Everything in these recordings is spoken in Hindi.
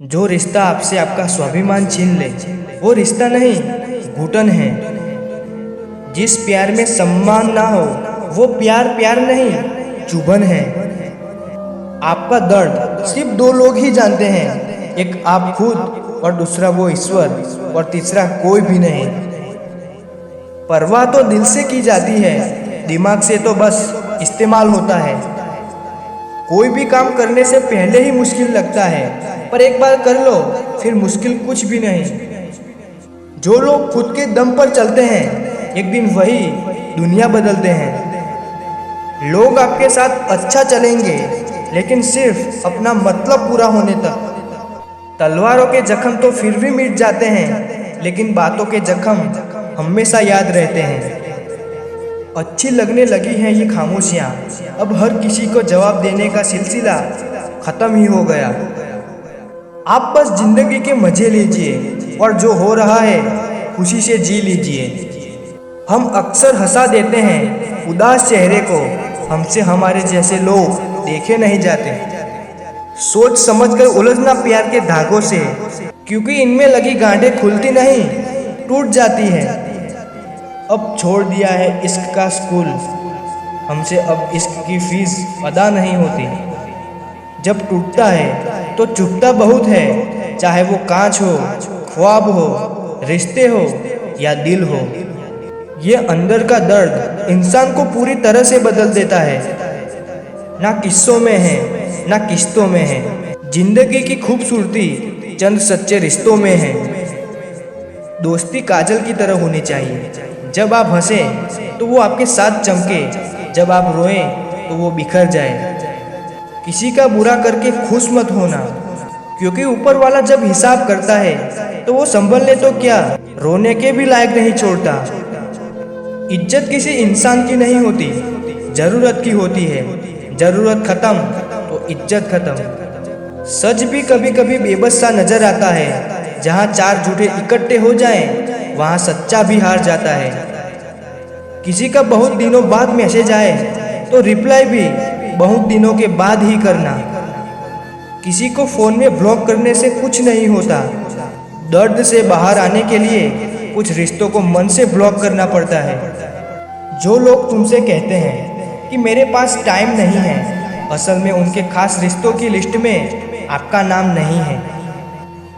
जो रिश्ता आपसे आपका स्वाभिमान छीन ले वो रिश्ता नहीं, घुटन है। जिस प्यार में सम्मान ना हो वो प्यार प्यार नहीं, चुभन है। आपका दर्द सिर्फ दो लोग ही जानते हैं, एक आप खुद और दूसरा वो ईश्वर, और तीसरा कोई भी नहीं। परवाह तो दिल से की जाती है, दिमाग से तो बस इस्तेमाल होता है। कोई भी काम करने से पहले ही मुश्किल लगता है, पर एक बार कर लो फिर मुश्किल कुछ भी नहीं। जो लोग खुद के दम पर चलते हैं एक दिन वही दुनिया बदलते हैं। लोग आपके साथ अच्छा चलेंगे लेकिन सिर्फ अपना मतलब पूरा होने तक। तलवारों के जख्म तो फिर भी मिट जाते हैं, लेकिन बातों के जख्म हमेशा याद रहते हैं। अच्छी लगने लगी हैं ये खामोशियाँ, अब हर किसी को जवाब देने का सिलसिला खत्म ही हो गया। आप बस जिंदगी के मजे लीजिए और जो हो रहा है खुशी से जी लीजिए। हम अक्सर हंसा देते हैं उदास चेहरे को, हमसे हमारे जैसे लोग देखे नहीं जाते। सोच समझकर उलझना प्यार के धागों से, क्योंकि इनमें लगी गांठें खुलती नहीं, टूट जाती है। अब छोड़ दिया है इश्क का स्कूल, हमसे अब इश्क की फीस अदा नहीं होती। जब टूटता है तो चुभता बहुत है, चाहे वो कांच हो, ख्वाब हो, रिश्ते हो या दिल हो। ये अंदर का दर्द इंसान को पूरी तरह से बदल देता है। ना किस्सों में है ना किस्तों में है, जिंदगी की खूबसूरती चंद सच्चे रिश्तों में है। दोस्ती काजल की तरह होनी चाहिए, जब आप हंसें तो वो आपके साथ चमके, जब आप रोएं तो वो बिखर जाए। किसी का बुरा करके खुश मत होना, क्योंकि ऊपर वाला जब हिसाब करता है तो वो संभलने तो क्या, रोने के भी लायक नहीं छोड़ता। इज्जत किसी इंसान की नहीं होती, जरूरत की होती है। जरूरत खत्म तो इज्जत खत्म। सच भी कभी कभी बेबस सा नजर आता है, जहाँ चार झूठे इकट्ठे हो जाएं, वहाँ सच्चा भी हार जाता है। किसी का बहुत दिनों बाद मैसेज आए तो रिप्लाई भी बहुत दिनों के बाद ही करना। किसी को फोन में ब्लॉक करने से कुछ नहीं होता, दर्द से बाहर आने के लिए कुछ रिश्तों को मन से ब्लॉक करना पड़ता है। जो लोग तुमसे कहते हैं कि मेरे पास टाइम नहीं है, असल में उनके खास रिश्तों की लिस्ट में आपका नाम नहीं है।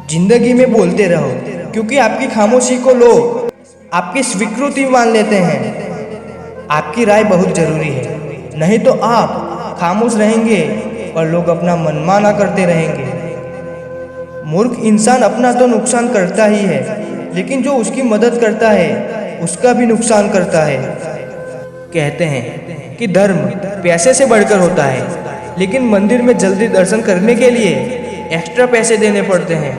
जिंदगी में बोलते रहो, क्योंकि आपकी खामोशी को लोग आपकी स्वीकृति मान लेते हैं। आपकी राय बहुत जरूरी है, नहीं तो आप खामोश रहेंगे और लोग अपना मनमाना करते रहेंगे। मूर्ख इंसान अपना तो नुकसान करता ही है, लेकिन जो उसकी मदद करता है उसका भी नुकसान करता है। कहते हैं कि धर्म पैसे से बढ़कर होता है, लेकिन मंदिर में जल्दी दर्शन करने के लिए एक्स्ट्रा पैसे देने पड़ते हैं।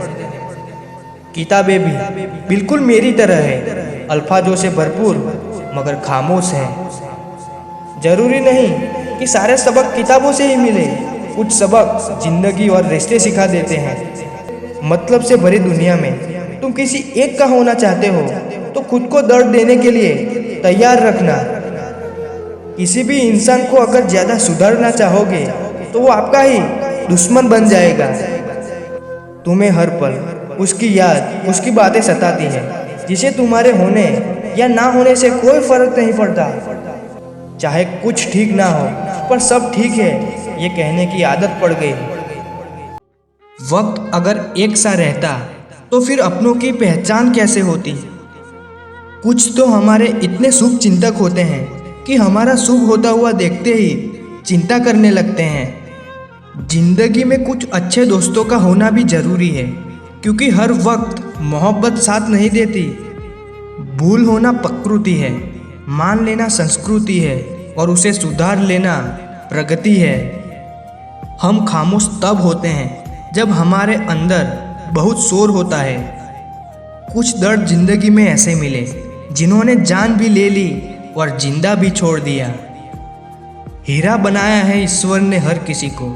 किताबें भी बिल्कुल मेरी तरह है, अल्फाजों से भरपूर मगर खामोश है। जरूरी नहीं कि सारे सबक किताबों से ही मिले, कुछ सबक जिंदगी और रिश्ते सिखा देते हैं। मतलब से भरी दुनिया में तुम किसी एक का होना चाहते हो तो खुद को दर्द देने के लिए तैयार रखना। किसी भी इंसान को अगर ज्यादा सुधारना चाहोगे तो वो आपका ही दुश्मन बन जाएगा। तुम्हें हर पल उसकी याद, उसकी बातें सताती है, जिसे तुम्हारे होने या ना होने से कोई फर्क नहीं पड़ता। चाहे कुछ ठीक ना हो पर सब ठीक है, ये कहने की आदत पड़ गई। वक्त अगर एक सा रहता तो फिर अपनों की पहचान कैसे होती। कुछ तो हमारे इतने शुभ चिंतक होते हैं कि हमारा शुभ होता हुआ देखते ही चिंता करने लगते हैं। जिंदगी में कुछ अच्छे दोस्तों का होना भी जरूरी है, क्योंकि हर वक्त मोहब्बत साथ नहीं देती। भूल होना प्रकृति है, मान लेना संस्कृति है, और उसे सुधार लेना प्रगति है। हम खामोश तब होते हैं जब हमारे अंदर बहुत शोर होता है। कुछ दर्द जिंदगी में ऐसे मिले जिन्होंने जान भी ले ली और जिंदा भी छोड़ दिया। हीरा बनाया है ईश्वर ने हर किसी को,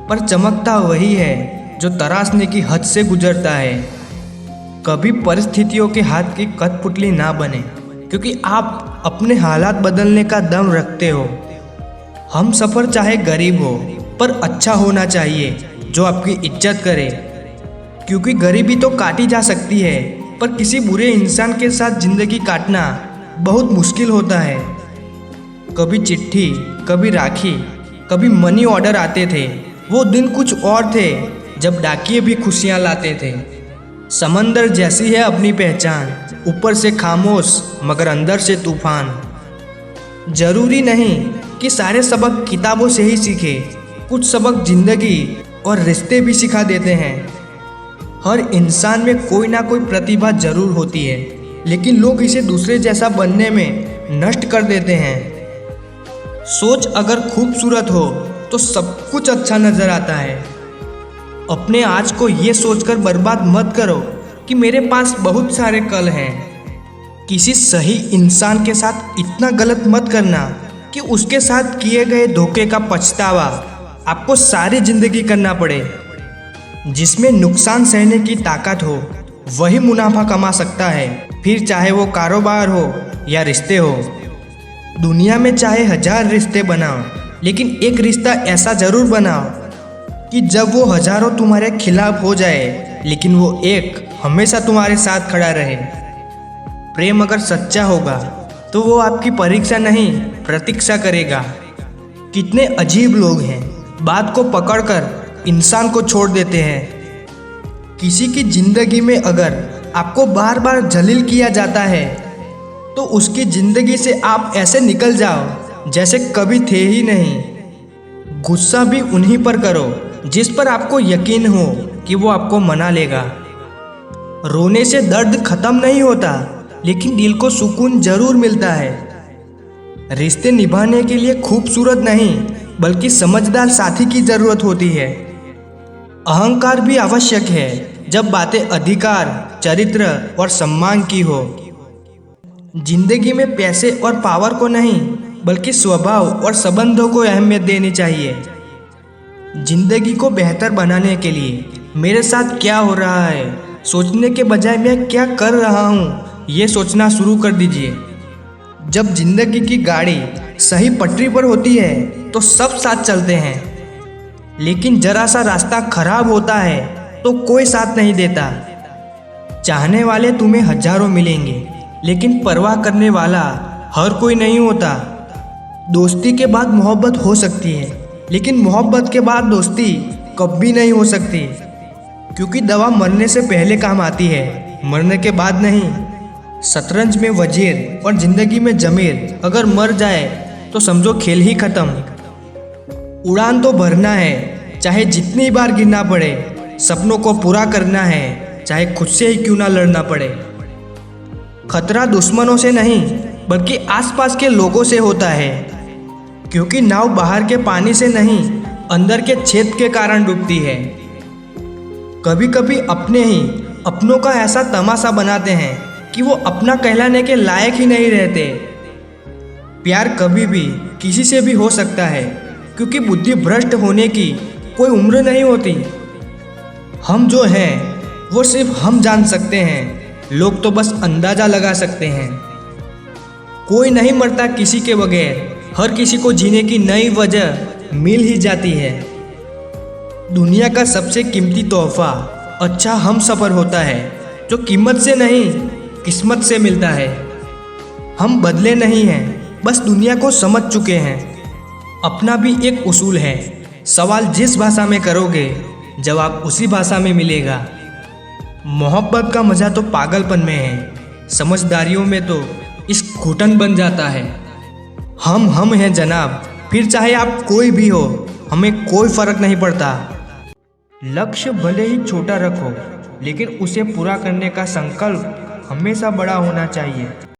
पर चमकता वही है जो तराशने की हद से गुजरता है। कभी परिस्थितियों के हाथ की कठपुतली ना बने, क्योंकि आप अपने हालात बदलने का दम रखते हो। हम सफ़र चाहे गरीब हो पर अच्छा होना चाहिए, जो आपकी इज्जत करे। क्योंकि गरीबी तो काटी जा सकती है, पर किसी बुरे इंसान के साथ जिंदगी काटना बहुत मुश्किल होता है। कभी चिट्ठी, कभी राखी, कभी मनी ऑर्डर आते थे। वो दिन कुछ और थे जब डाकिये भी खुशियाँ लाते थे। समंदर जैसी है अपनी पहचान, ऊपर से खामोश मगर अंदर से तूफान। जरूरी नहीं कि सारे सबक किताबों से ही सीखे, कुछ सबक जिंदगी और रिश्ते भी सिखा देते हैं। हर इंसान में कोई ना कोई प्रतिभा जरूर होती है, लेकिन लोग इसे दूसरे जैसा बनने में नष्ट कर देते हैं। सोच अगर खूबसूरत हो तो सब कुछ अच्छा नजर आता है। अपने आज को ये सोचकर बर्बाद मत करो कि मेरे पास बहुत सारे कल हैं। किसी सही इंसान के साथ इतना गलत मत करना कि उसके साथ किए गए धोखे का पछतावा आपको सारी जिंदगी करना पड़े। जिसमें नुकसान सहने की ताकत हो वही मुनाफा कमा सकता है, फिर चाहे वो कारोबार हो या रिश्ते हो। दुनिया में चाहे 1000 रिश्ते बनाओ, लेकिन एक रिश्ता ऐसा जरूर बनाओ कि जब वो हजारों तुम्हारे खिलाफ हो जाए, लेकिन वो एक हमेशा तुम्हारे साथ खड़ा रहे। प्रेम अगर सच्चा होगा तो वो आपकी परीक्षा नहीं, प्रतीक्षा करेगा। कितने अजीब लोग हैं, बात को पकड़कर इंसान को छोड़ देते हैं। किसी की जिंदगी में अगर आपको बार बार जलील किया जाता है तो उसकी जिंदगी से आप ऐसे निकल जाओ जैसे कभी थे ही नहीं। गुस्सा भी उन्हीं पर करो जिस पर आपको यकीन हो कि वो आपको मना लेगा। रोने से दर्द खत्म नहीं होता, लेकिन दिल को सुकून जरूर मिलता है। रिश्ते निभाने के लिए खूबसूरत नहीं बल्कि समझदार साथी की जरूरत होती है। अहंकार भी आवश्यक है जब बातें अधिकार, चरित्र और सम्मान की हो। जिंदगी में पैसे और पावर को नहीं बल्कि स्वभाव और संबंधों को अहमियत देनी चाहिए। जिंदगी को बेहतर बनाने के लिए मेरे साथ क्या हो रहा है सोचने के बजाय मैं क्या कर रहा हूँ ये सोचना शुरू कर दीजिए। जब जिंदगी की गाड़ी सही पटरी पर होती है तो सब साथ चलते हैं, लेकिन जरा सा रास्ता खराब होता है तो कोई साथ नहीं देता। चाहने वाले तुम्हें हजारों मिलेंगे, लेकिन परवाह करने वाला हर कोई नहीं होता। दोस्ती के बाद मोहब्बत हो सकती है, लेकिन मोहब्बत के बाद दोस्ती कभी नहीं हो सकती, क्योंकि दवा मरने से पहले काम आती है, मरने के बाद नहीं। शतरंज में वजीर और जिंदगी में जमीर अगर मर जाए तो समझो खेल ही खत्म। उड़ान तो भरना है, चाहे जितनी बार गिरना पड़े। सपनों को पूरा करना है, चाहे खुद से ही क्यों ना लड़ना पड़े। खतरा दुश्मनों से नहीं बल्कि आसपास के लोगों से होता है, क्योंकि नाव बाहर के पानी से नहीं अंदर के छेद के कारण डूबती है। कभी कभी अपने ही अपनों का ऐसा तमाशा बनाते हैं कि वो अपना कहलाने के लायक ही नहीं रहते। प्यार कभी भी किसी से भी हो सकता है, क्योंकि बुद्धि भ्रष्ट होने की कोई उम्र नहीं होती। हम जो हैं वो सिर्फ हम जान सकते हैं, लोग तो बस अंदाजा लगा सकते हैं। कोई नहीं मरता किसी के बगैर, हर किसी को जीने की नई वजह मिल ही जाती है। दुनिया का सबसे कीमती तोहफा अच्छा हम सफ़र होता है, जो कीमत से नहीं किस्मत से मिलता है। हम बदले नहीं हैं, बस दुनिया को समझ चुके हैं। अपना भी एक उसूल है, सवाल जिस भाषा में करोगे जवाब उसी भाषा में मिलेगा। मोहब्बत का मज़ा तो पागलपन में है, समझदारियों में तो इस घुटन बन जाता है। हम हैं जनाब, फिर चाहे आप कोई भी हो, हमें कोई फर्क नहीं पड़ता। लक्ष्य भले ही छोटा रखो, लेकिन उसे पूरा करने का संकल्प हमेशा बड़ा होना चाहिए।